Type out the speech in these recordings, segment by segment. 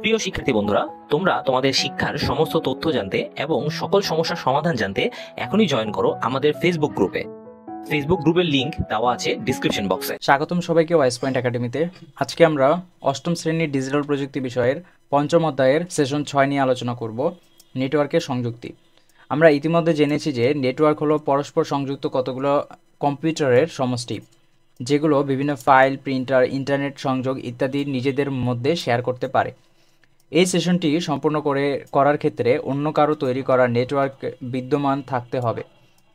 প্রিয় শিক্ষার্থী বন্ধুরা, তোমরা তোমাদের শিক্ষার সমস্ত তথ্য জানতে এবং সকল সমস্যার সমাধান জানতে এখনই জয়েন করো আমাদের ফেসবুক গ্রুপে। ফেসবুক গ্রুপের লিংক দেওয়া আছে ডিসক্রিপশন বক্সে। স্বাগতম সবাইকে ওয়াইস পয়েন্ট একাডেমিতে। আজকে আমরা অষ্টম শ্রেণীর ডিজিটাল প্রযুক্তি বিষয়ের পঞ্চম অধ্যায়ের সেশন 6 নিয়ে আলোচনা করব, নেটওয়ার্কের সংযুক্তি। আমরা ইতিমধ্যে জেনেছি যে নেটওয়ার্ক হলো পরস্পর সংযুক্ত কতগুলো কম্পিউটারের সমষ্টি, যেগুলো বিভিন্ন ফাইল, প্রিন্টার, ইন্টারনেট সংযোগ ইত্যাদি নিজেদের মধ্যে শেয়ার করতে পারে। এই সেশনটি সম্পূর্ণ করার ক্ষেত্রে অন্য কারো তৈরি করা নেটওয়ার্ক বিদ্যমান থাকতে হবে।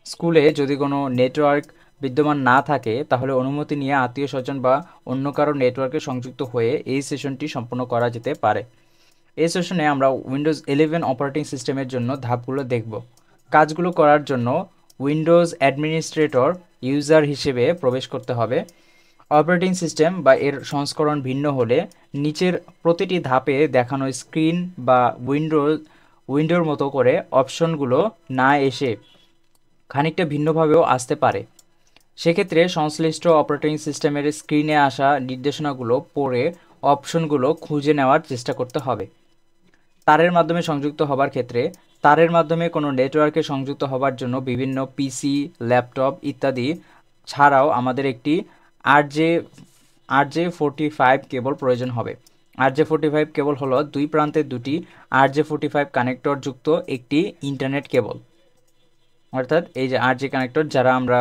স্কুলে যদি কোনো নেটওয়ার্ক বিদ্যমান না থাকে, তাহলে অনুমতি নিয়ে আত্মীয় স্বজন বা অন্য কারো নেটওয়ার্কে সংযুক্ত হয়ে এই সেশনটি সম্পূর্ণ করা যেতে পারে। এই সেশনে আমরা উইন্ডোজ 11 অপারেটিং সিস্টেমের জন্য ধাপগুলো দেখব। কাজগুলো করার জন্য উইন্ডোজ অ্যাডমিনিস্ট্রেটর ইউজার হিসেবে প্রবেশ করতে হবে। অপারেটিং সিস্টেম বা এর সংস্করণ ভিন্ন হলে নিচের প্রতিটি ধাপে দেখানো স্ক্রিন বা উইন্ডোর মতো করে অপশনগুলো না এসে খানিকটা ভিন্নভাবেও আসতে পারে। সেক্ষেত্রে সংশ্লিষ্ট অপারেটিং সিস্টেমের স্ক্রিনে আসা নির্দেশনাগুলো পড়ে অপশনগুলো খুঁজে নেওয়ার চেষ্টা করতে হবে। তারের মাধ্যমে সংযুক্ত হবার ক্ষেত্রে তারের মাধ্যমে কোনো নেটওয়ার্কে সংযুক্ত হবার জন্য বিভিন্ন পিসি, ল্যাপটপ ইত্যাদি ছাড়াও আমাদের একটি RJ45 কেবল প্রয়োজন হবে। RJ45 কেবল হলো দুই প্রান্তে দুটি RJ45 কানেক্টর যুক্ত একটি ইন্টারনেট কেবল। অর্থাৎ এই যে RJ কানেক্টর, যারা আমরা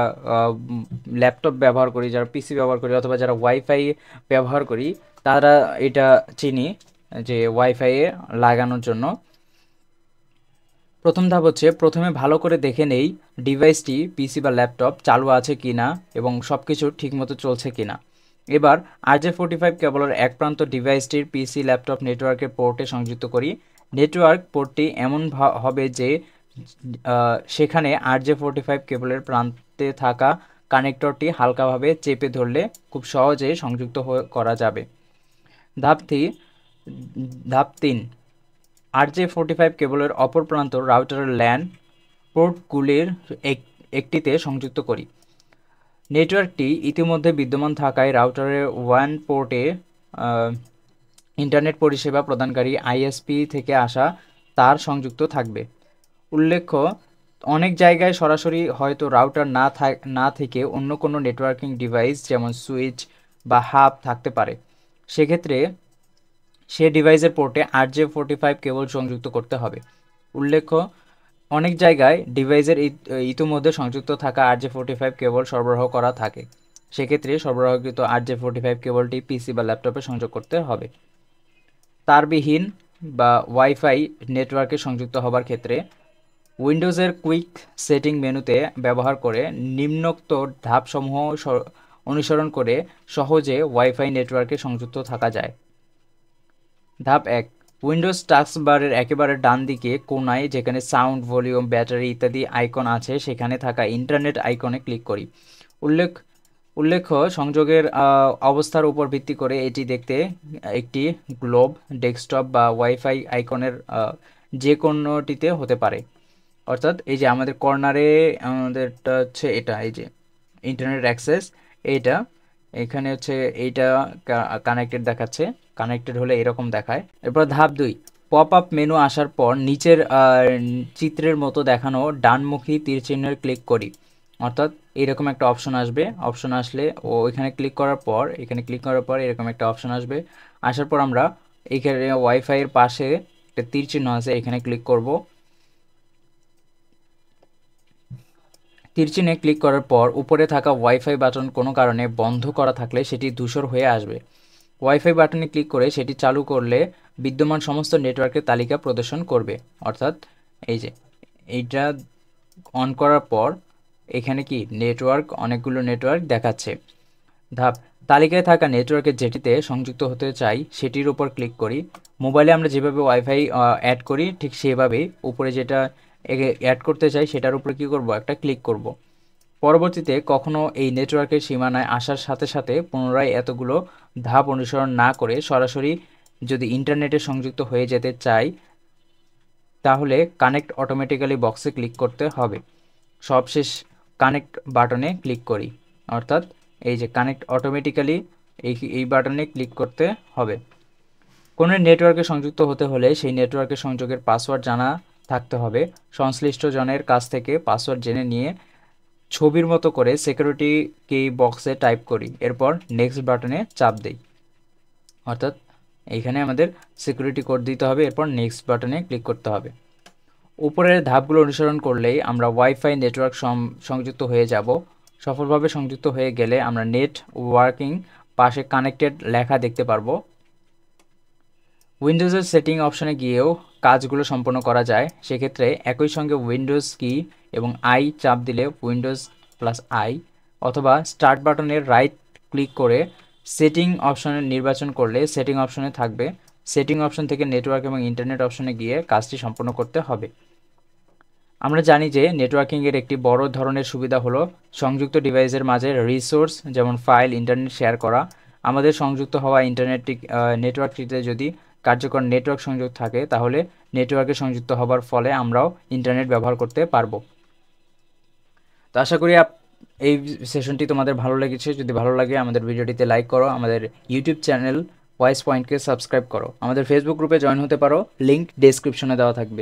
ল্যাপটপ ব্যবহার করি, যারা পিসি ব্যবহার করি অথবা যারা ওয়াইফাই ব্যবহার করি, তারা এটা চিনি যে ওয়াইফাইয়ে লাগানোর জন্য। প্রথম ধাপ হচ্ছে প্রথমে ভালো করে দেখে নেই ডিভাইসটি পিসি বা ল্যাপটপ চালু আছে কিনা এবং সব কিছু ঠিকমতো চলছে কিনা। এবার RJ45 কেবলের এক প্রান্ত ডিভাইসটির পিসি ল্যাপটপ নেটওয়ার্কের পোর্টে সংযুক্ত করি। নেটওয়ার্ক পোর্টটি এমন হবে যে সেখানে RJ45 কেবলের প্রান্তে থাকা কানেক্টরটি হালকাভাবে চেপে ধরলে খুব সহজে সংযুক্ত করা যাবে। ধাপ 3, RJ45 কেবলের অপর প্রান্ত রাউটারের ল্যান পোর্টগুলির একটিতে সংযুক্ত করি। নেটওয়ার্কটি ইতিমধ্যে বিদ্যমান থাকায় রাউটারের ওয়ান পোর্টে ইন্টারনেট পরিষেবা প্রদানকারী ISP থেকে আসা তার সংযুক্ত থাকবে। উল্লেখ্য, অনেক জায়গায় সরাসরি হয়তো রাউটার না থেকে অন্য কোনো নেটওয়ার্কিং ডিভাইস যেমন সুইচ বা হাব থাকতে পারে। সেক্ষেত্রে সে ডিভাইসের পোর্টে RJ45 কেবল সংযুক্ত করতে হবে। উল্লেখ্য, অনেক জায়গায় ডিভাইসের ইতিমধ্যে সংযুক্ত থাকা RJ45 কেবল সরবরাহ করা থাকে। সেক্ষেত্রে সরবরাহকৃত RJ45 কেবলটি পিসি বা ল্যাপটপে সংযোগ করতে হবে। তারবিহীন বা ওয়াইফাই নেটওয়ার্কে সংযুক্ত হবার ক্ষেত্রে উইন্ডোজের কুইক সেটিং মেনুতে ব্যবহার করে নিম্নোক্ত ধাপসমূহ অনুসরণ করে সহজে ওয়াইফাই নেটওয়ার্কে সংযুক্ত থাকা যায়। ধাপ 1, উইন্ডোজ টাস্কবারের একেবারে ডান দিকে কোণায় যেখানে সাউন্ড, ভলিউম, ব্যাটারি ইত্যাদি আইকন আছে, সেখানে থাকা ইন্টারনেট আইকনে ক্লিক করি। উল্লেখ্য, সংযোগের অবস্থার উপর ভিত্তি করে এটি দেখতে একটি গ্লোব, ডেস্কটপ বা ওয়াইফাই আইকনের যে কোনোটিতে হতে পারে। অর্থাৎ এই যে আমাদের কর্নারে আমাদেরটা হচ্ছে এটা, এই যে ইন্টারনেট অ্যাক্সেস, এইটা এখানে হচ্ছে এইটা কানেক্টেড দেখাচ্ছে। কানেক্টেড হলে এরকম দেখায়। এরপর ধাপ 2, পপ আপ মেনু আসার পর নিচের চিত্রের মতো দেখানো ডানমুখী তীর চিহ্নের ক্লিক করি। অর্থাৎ এইরকম একটা অপশন আসবে। অপশন আসলে এখানে ক্লিক করার পর এরকম একটা অপশন আসবে। আসার পর আমরা এইখানে ওয়াইফাইয়ের পাশে একটা তীর চিহ্ন আছে, এখানে ক্লিক করব। তীরচিহ্নে ক্লিক করার পর উপরে থাকা ওয়াইফাই বাটন কোনো কারণে বন্ধ করা থাকলে সেটি ধূসর হয়ে আসবে। ওয়াইফাই বাটনে ক্লিক করে সেটি চালু করলে বিদ্যমান সমস্ত নেটওয়ার্কের তালিকা প্রদর্শন করবে। অর্থাৎ এই যে এইটা অন করার পর এখানে কি অনেকগুলো নেটওয়ার্ক দেখাচ্ছে। ধাপ, তালিকায় থাকা নেটওয়ার্কের যেটিতে সংযুক্ত হতে চাই সেটির উপর ক্লিক করি। মোবাইলে আমরা যেভাবে ওয়াইফাই অ্যাড করি ঠিক সেভাবেই উপরে যেটা অ্যাড করতে চাই সেটার উপরে কী করব, একটা ক্লিক করব। পরবর্তীতে কখনো এই নেটওয়ার্কের সীমানায় আসার সাথে সাথে পুনরায় এতগুলো ধাপ অনুসরণ না করে সরাসরি যদি ইন্টারনেটে সংযুক্ত হয়ে যেতে চাই, তাহলে কানেক্ট অটোমেটিক্যালি বক্সে ক্লিক করতে হবে। সবশেষ কানেক্ট বাটনে ক্লিক করি। অর্থাৎ এই যে কানেক্ট অটোমেটিক্যালি এই বাটনে ক্লিক করতে হবে। কোনো নেটওয়ার্কে সংযুক্ত হতে হলে সেই নেটওয়ার্কের সংযোগের পাসওয়ার্ড জানা থাকতে হবে। সংশ্লিষ্ট জনের কাছ থেকে পাসওয়ার্ড জেনে নিয়ে ছবির মতো করে সিকিউরিটি কি বক্সে টাইপ করি, এরপর নেক্সট বাটনে চাপ দিই। অর্থাৎ এইখানে আমাদের সিকিউরিটি কোড দিতে হবে, এরপর নেক্সট বাটনে ক্লিক করতে হবে। উপরের ধাপগুলো অনুসরণ করলেই আমরা ওয়াইফাই নেটওয়ার্ক সংযুক্ত হয়ে যাব। সফলভাবে সংযুক্ত হয়ে গেলে আমরা নেট ওয়ার্কিং পাশে কানেক্টেড লেখা দেখতে পারবো। উইন্ডোজের সেটিং অপশনে গিয়েও কাজগুলো সম্পন্ন করা যায়। সেক্ষেত্রে একই সঙ্গে উইন্ডোজ কি এবং আই চাপ দিলে উইন্ডোজ প্লাস আই, অথবা স্টার্ট বাটনের রাইট ক্লিক করে সেটিং অপশনে নির্বাচন করলে সেটিং অপশনে থাকবে। সেটিং অপশন থেকে নেটওয়ার্ক এবং ইন্টারনেট অপশনে গিয়ে কাজটি সম্পন্ন করতে হবে। আমরা জানি যে নেটওয়ার্কিংয়ের একটি বড় ধরনের সুবিধা হলো সংযুক্ত ডিভাইসের মাঝে রিসোর্স যেমন ফাইল, ইন্টারনেট শেয়ার করা। আমাদের সংযুক্ত হওয়া নেটওয়ার্কটিতে যদি কার্যকর নেটওয়ার্ক সংযোগ থাকে তাহলে নেটওয়ার্কে সংযুক্ত হবার ফলে আমরাও ইন্টারনেট ব্যবহার করতে পারবো। তো আশা করি এই সেশনটি তোমাদের ভালো লেগেছে। যদি ভালো লাগে আমাদের ভিডিওটিতে লাইক করো, আমাদের ইউটিউব চ্যানেল ভয়েস পয়েন্টকে সাবস্ক্রাইব করো, আমাদের ফেসবুক গ্রুপে জয়েন হতে পারো, লিঙ্ক ডেসক্রিপশনে দেওয়া থাকবে।